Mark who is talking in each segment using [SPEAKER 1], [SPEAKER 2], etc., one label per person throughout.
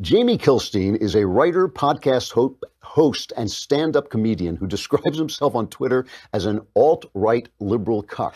[SPEAKER 1] Jamie Kilstein is a writer, podcast host, and stand-up comedian who describes himself on Twitter as an alt-right liberal cuck.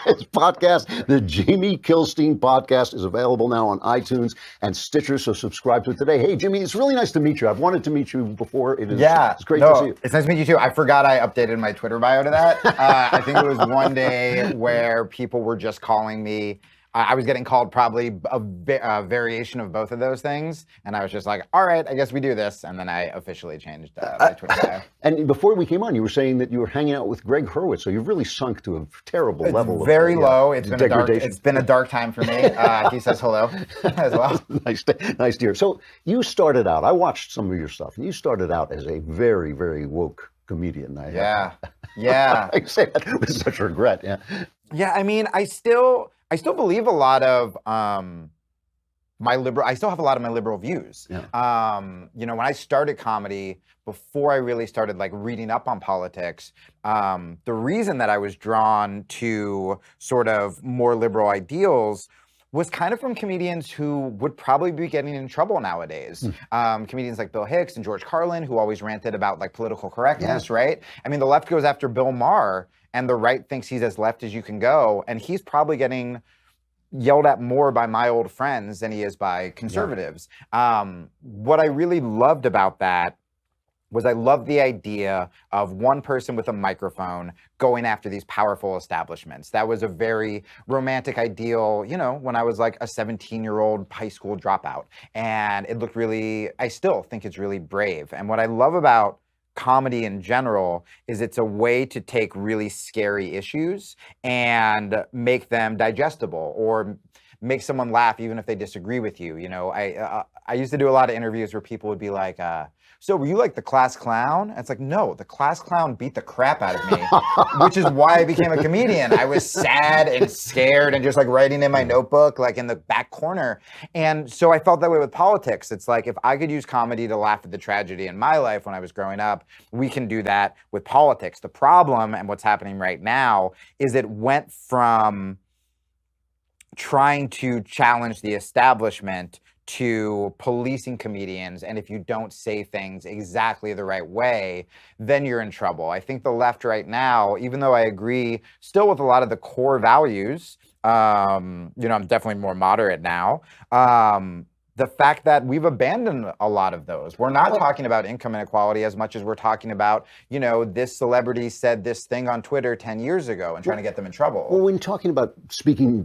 [SPEAKER 1] His podcast, the Jamie Kilstein Podcast, is available now on iTunes and Stitcher, so subscribe to it today. Hey, Jimmy, it's really nice to meet you. I've wanted to meet you before. It's great to see you.
[SPEAKER 2] It's nice to meet you too. I forgot I updated my Twitter bio to that. I think it was one day where people were just calling me. I was getting called probably a variation of both of those things, and I was just like, all right, I guess we do this, and then I officially changed my Twitter bio.
[SPEAKER 1] And before we came on, you were saying that you were hanging out with Greg Hurwitz, so you've really sunk to a terrible level.
[SPEAKER 2] Very low. It's been a dark time for me. He says hello as well.
[SPEAKER 1] Nice to hear. So you started out, I watched some of your stuff, and you started out as a very, very woke comedian.
[SPEAKER 2] Yeah.
[SPEAKER 1] I say that with such regret,
[SPEAKER 2] Yeah, I mean, I still believe a lot of I still have a lot of my liberal views.
[SPEAKER 1] Yeah.
[SPEAKER 2] When I started comedy, before I really started like reading up on politics, the reason that I was drawn to sort of more liberal ideals was kind of from comedians who would probably be getting in trouble nowadays. Comedians like Bill Hicks and George Carlin, who always ranted about like political correctness, right? I mean, the left goes after Bill Maher, and the right thinks he's as left as you can go, and he's probably getting yelled at more by my old friends than he is by conservatives. What I really loved about that was I loved the idea of one person with a microphone going after these powerful establishments. That was a very romantic ideal, when I was like a 17-year-old high school dropout. And it looked I still think it's really brave. And what I love about comedy in general is it's a way to take really scary issues and make them digestible or make someone laugh even if they disagree with you. I used to do a lot of interviews where people would be like, so were you like the class clown? And it's like, no, the class clown beat the crap out of me, which is why I became a comedian. I was sad and scared and just like writing in my notebook, like in the back corner. And so I felt that way with politics. It's like, if I could use comedy to laugh at the tragedy in my life when I was growing up, we can do that with politics. The problem, and what's happening right now, is it went from trying to challenge the establishment to policing comedians, and if you don't say things exactly the right way, then you're in trouble. I think the left right now, even though I agree still with a lot of the core values, I'm definitely more moderate now, the fact that we've abandoned a lot of those. We're not talking about income inequality as much as we're talking about, this celebrity said this thing on Twitter 10 years ago and trying to get them in trouble.
[SPEAKER 1] Well, when talking about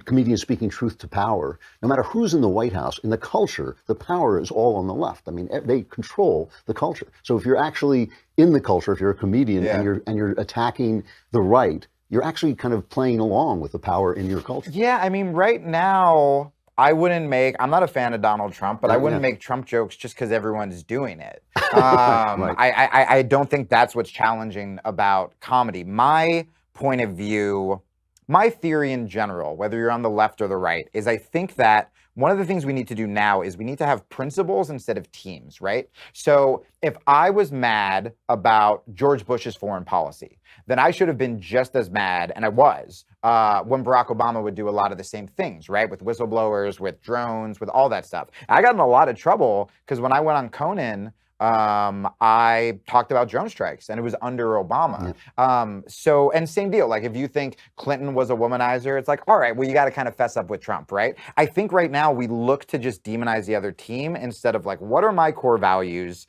[SPEAKER 1] comedians speaking truth to power, no matter who's in the White House, in the culture, the power is all on the left. I mean, they control the culture. So if you're actually in the culture, if you're a comedian and you're attacking the right, you're actually kind of playing along with the power in your culture.
[SPEAKER 2] Yeah, I mean, right now, I'm not a fan of Donald Trump, but I wouldn't make Trump jokes just because everyone's doing it.
[SPEAKER 1] Right.
[SPEAKER 2] I don't think that's what's challenging about comedy. My point of view, my theory in general, whether you're on the left or the right, is I think that one of the things we need to do now is we need to have principles instead of teams, right? So if I was mad about George Bush's foreign policy, then I should have been just as mad, and I was, when Barack Obama would do a lot of the same things, right? With whistleblowers, with drones, with all that stuff. I got in a lot of trouble because when I went on Conan, I talked about drone strikes, and it was under Obama. And same deal. Like, if you think Clinton was a womanizer, it's like, all right, well, you got to kind of fess up with Trump, right? I think right now we look to just demonize the other team instead of like, what are my core values?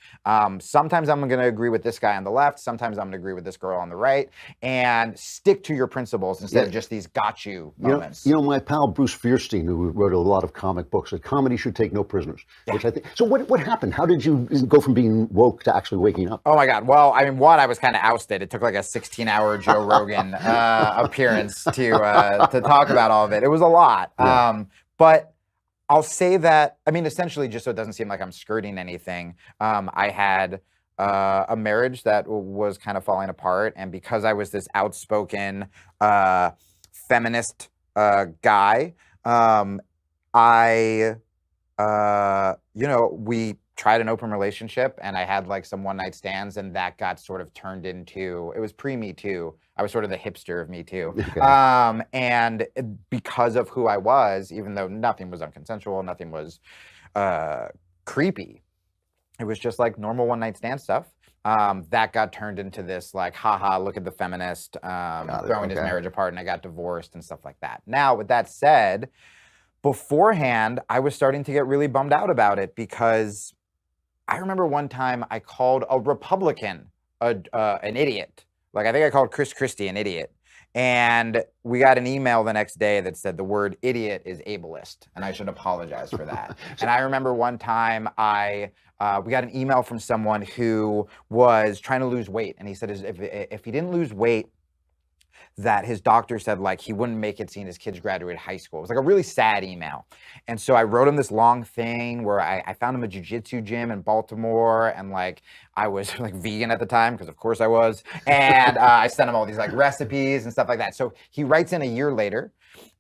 [SPEAKER 2] Sometimes I'm going to agree with this guy on the left. Sometimes I'm going to agree with this girl on the right, and stick to your principles instead of just these got you moments.
[SPEAKER 1] My pal Bruce Fierstein, who wrote a lot of comic books, said comedy should take no prisoners. Which I think. So what happened? How did you go from being woke to actually waking up?
[SPEAKER 2] Oh my God. Well, I mean, I was kind of ousted. It took like a 16-hour Joe Rogan appearance to talk about all of it. It was a lot. But I'll say that, I mean, essentially, just so it doesn't seem like I'm skirting anything, I had a marriage that was kind of falling apart. And because I was this outspoken feminist guy, we tried an open relationship, and I had like some one night stands, and that got sort of turned into, it was pre-Me Too. I was sort of the hipster of Me Too.
[SPEAKER 1] Okay.
[SPEAKER 2] And because of who I was, even though nothing was unconsensual, nothing was creepy. It was just like normal one night stand stuff. That got turned into this like, haha, look at the feminist throwing his marriage apart, and I got divorced and stuff like that. Now, with that said, beforehand, I was starting to get really bummed out about it, because I remember one time I called a Republican an idiot. Like, I think I called Chris Christie an idiot. And we got an email the next day that said the word idiot is ableist, and I should apologize for that. And I remember one time we got an email from someone who was trying to lose weight, and he said if he didn't lose weight, that his doctor said like he wouldn't make it seeing his kids graduate high school. It was like a really sad email. And so I wrote him this long thing where I found him a jiu-jitsu gym in Baltimore, and like I was like vegan at the time, because of course I was. And I sent him all these like recipes and stuff like that. So he writes in a year later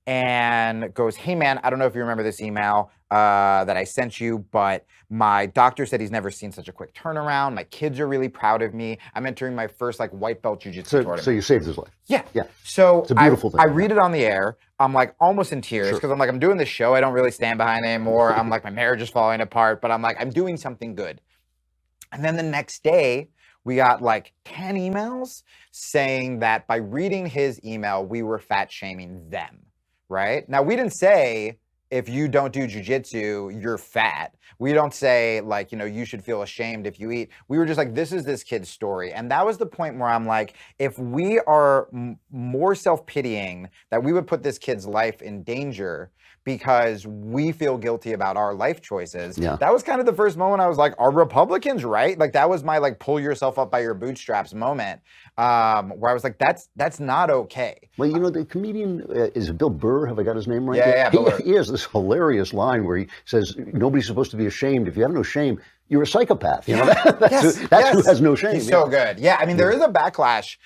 [SPEAKER 2] and goes, hey man, I don't know if you remember this email that I sent you, but my doctor said he's never seen such a quick turnaround. My kids are really proud of me. I'm entering my first like white belt jiu-jitsu tournament.
[SPEAKER 1] So you saved his life.
[SPEAKER 2] Yeah.
[SPEAKER 1] Yeah.
[SPEAKER 2] So
[SPEAKER 1] it's a beautiful thing.
[SPEAKER 2] I read it on the air. I'm like almost in tears, because I'm like, I'm doing this show. I don't really stand behind it anymore. I'm like, my marriage is falling apart, but I'm like, I'm doing something good. And then the next day, we got like 10 emails saying that by reading his email, we were fat shaming them. Right? Now, we didn't say, if you don't do jujitsu, you're fat. We don't say like, you know, you should feel ashamed if you eat. We were just like, this is this kid's story. And that was the point where I'm like, if we are more self-pitying that we would put this kid's life in danger because we feel guilty about our life choices. Yeah. That was kind of the first moment I was like, are Republicans right? Like that was my like pull yourself up by your bootstraps moment, where I was like, that's not okay.
[SPEAKER 1] Well, you know, the comedian, is it Bill Burr? Have I got his name right?
[SPEAKER 2] Yeah,
[SPEAKER 1] He has this hilarious line where he says, nobody's supposed to be ashamed. If you have no shame, you're a psychopath. You know, that's who has no shame.
[SPEAKER 2] He's so good. Yeah, I mean, there is a backlash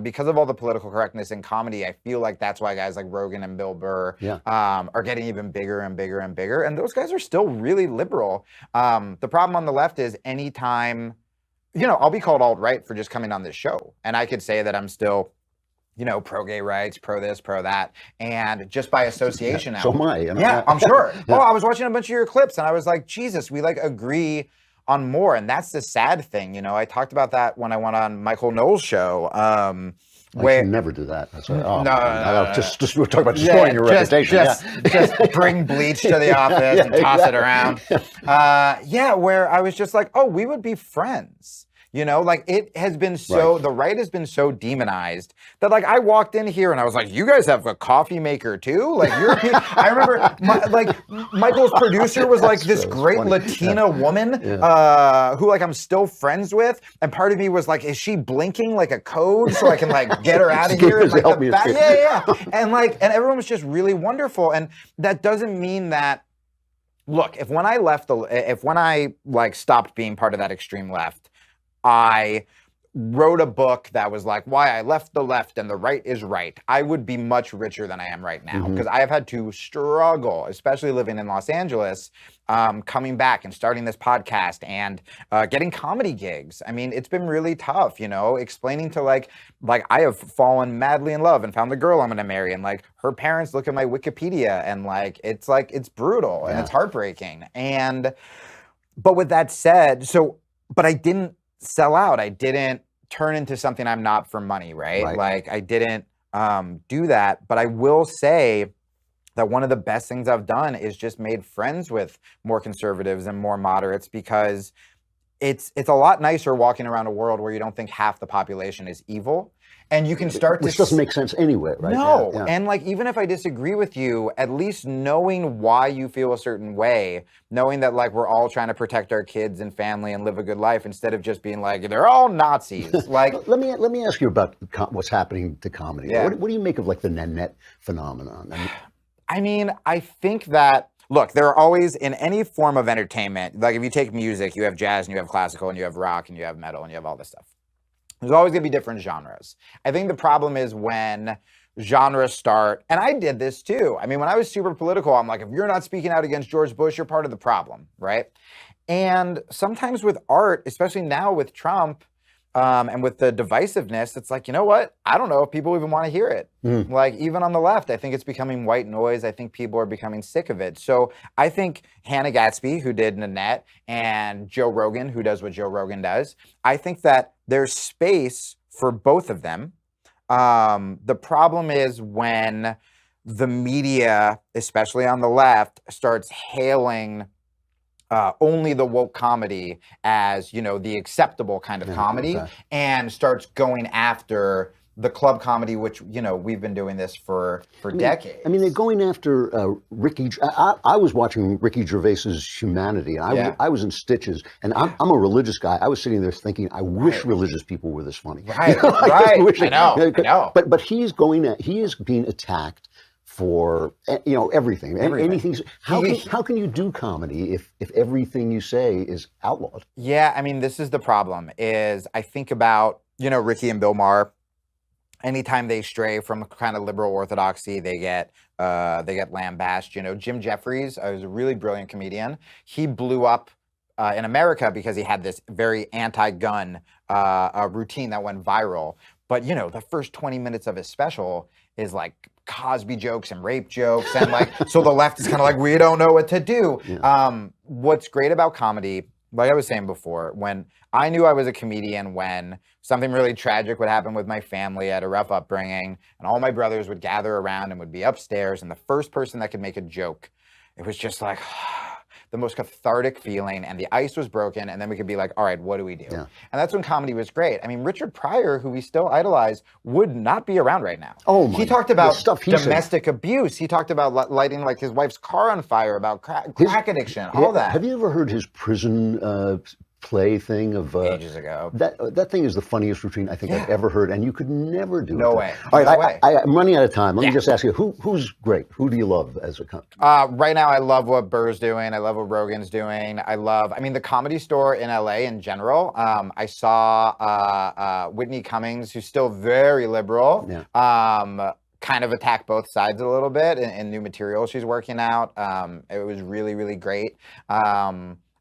[SPEAKER 2] because of all the political correctness in comedy. I feel like that's why guys like Rogan and Bill Burr are getting even bigger and bigger and bigger. And those guys are still really liberal. The problem on the left is anytime, you know, I'll be called alt-right for just coming on this show. And I could say that I'm still, you know, pro-gay rights, pro-this, pro-that, and just by association now.
[SPEAKER 1] So am I. You know?
[SPEAKER 2] Yeah, I'm sure. Oh, I was watching a bunch of your clips, and I was like, Jesus, we like agree on more, and that's the sad thing. You know, I talked about that when I went on Michael Knowles' show.
[SPEAKER 1] I should never do that. That's no. Just we're talking about destroying your reputation.
[SPEAKER 2] Just bring bleach to the office and toss it around. Where I was just like, oh, we would be friends. You know, like it has been so, the right has been so demonized that like I walked in here and I was like, you guys have a coffee maker too? Like I remember Michael's producer was like this great Latina woman who like I'm still friends with. And part of me was like, is she blinking like a code so I can like get her out of here? And, like, and everyone was just really wonderful. And that doesn't mean that, look, if when I like stopped being part of that extreme left, I wrote a book that was like why I left the left and the right is right, I would be much richer than I am right now, because I have had to struggle, especially living in Los Angeles, coming back and starting this podcast and getting comedy gigs. I mean, it's been really tough, you know, explaining to like I have fallen madly in love and found the girl I'm gonna marry, and like her parents look at my Wikipedia and like it's brutal and it's heartbreaking. But with that said, but I didn't sell out. I didn't turn into something I'm not for money, right? Like I didn't do that. But I will say that one of the best things I've done is just made friends with more conservatives and more moderates, because it's a lot nicer walking around a world where you don't think half the population is evil. And you can start
[SPEAKER 1] Which doesn't make sense anyway, right?
[SPEAKER 2] No. And like, even if I disagree with you, at least knowing why you feel a certain way, knowing that like we're all trying to protect our kids and family and live a good life, instead of just being like, they're all Nazis. Like,
[SPEAKER 1] let me ask you about what's happening to comedy. What do you make of like the Nanette phenomenon?
[SPEAKER 2] I mean, I think that, look, there are always, in any form of entertainment, like if you take music, you have jazz and you have classical and you have rock and you have metal and you have all this stuff. There's always going to be different genres. I think the problem is when genres start, and I did this too. I mean, when I was super political, I'm like, if you're not speaking out against George Bush, you're part of the problem, right? And sometimes with art, especially now with Trump, And with the divisiveness, it's like, you know what? I don't know if people even want to hear it. Like, even on the left, I think it's becoming white noise. I think people are becoming sick of it. So I think Hannah Gatsby, who did Nanette, and Joe Rogan, who does what Joe Rogan does, I think that there's space for both of them. The problem is when the media, especially on the left, starts hailing only the woke comedy as, you know, the acceptable kind of comedy, and starts going after the club comedy, which, you know, we've been doing this for decades.
[SPEAKER 1] I mean, they're going after Ricky. I was watching Ricky Gervais's Humanity. And I was in stitches, and I'm a religious guy. I was sitting there thinking, I wish religious people were this funny.
[SPEAKER 2] Right, you know, right. I know.
[SPEAKER 1] But he is being attacked for, you know, everything. Anything. How can you do comedy if everything you say is outlawed?
[SPEAKER 2] Yeah, I mean, this is the problem. Is I think about, you know, Ricky and Bill Maher. Anytime they stray from kind of liberal orthodoxy, they get lambasted. You know, Jim Jeffries was a really brilliant comedian. He blew up in America because he had this very anti-gun routine that went viral. But, you know, the first 20 minutes of his special is like Cosby jokes and rape jokes, and like, so the left is kind of like, we don't know what to do. Yeah. What's great about comedy, like I was saying before, when I knew I was a comedian when something really tragic would happen with my family, I had a rough upbringing, and all my brothers would gather around and would be upstairs, and the first person that could make a joke, it was just like the most cathartic feeling, and the ice was broken, and then we could be like, all right, what do we do? Yeah. And that's when comedy was great. I mean, Richard Pryor, who we still idolize, would not be around right now.
[SPEAKER 1] Oh my!
[SPEAKER 2] He talked about domestic abuse. He talked about lighting like his wife's car on fire, about crack addiction, all that.
[SPEAKER 1] Have you ever heard his prison play thing of
[SPEAKER 2] ages ago?
[SPEAKER 1] That thing is the funniest routine I think I've ever heard, and you could never do it.
[SPEAKER 2] No way.
[SPEAKER 1] All right, I'm running out of time. Let me just ask you, who's great? Who do you love as a
[SPEAKER 2] right now, I love what Burr's doing. I love what Rogan's doing. I mean, the Comedy Store in LA in general. I saw Whitney Cummings, who's still very liberal. Yeah. Kind of attack both sides a little bit in new material she's working out. It was really, really great.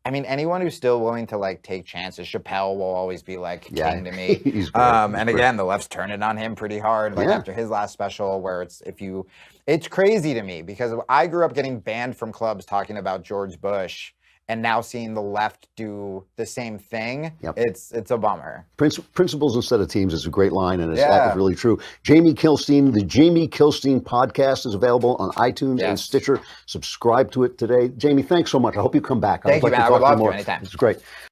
[SPEAKER 2] I mean, anyone who's still willing to like take chances, Chappelle will always be like king to me. He's great. And again, the left's turning on him pretty hard, like after his last special, where it's crazy to me because I grew up getting banned from clubs talking about George Bush, and now seeing the left do the same thing, it's a bummer.
[SPEAKER 1] Principles instead of teams is a great line, and it's really true. Jamie Kilstein, the Jamie Kilstein podcast is available on iTunes and Stitcher. Subscribe to it today. Jamie, thanks so much. I hope you come back.
[SPEAKER 2] Thank you, man. I would love to anytime.
[SPEAKER 1] It's great.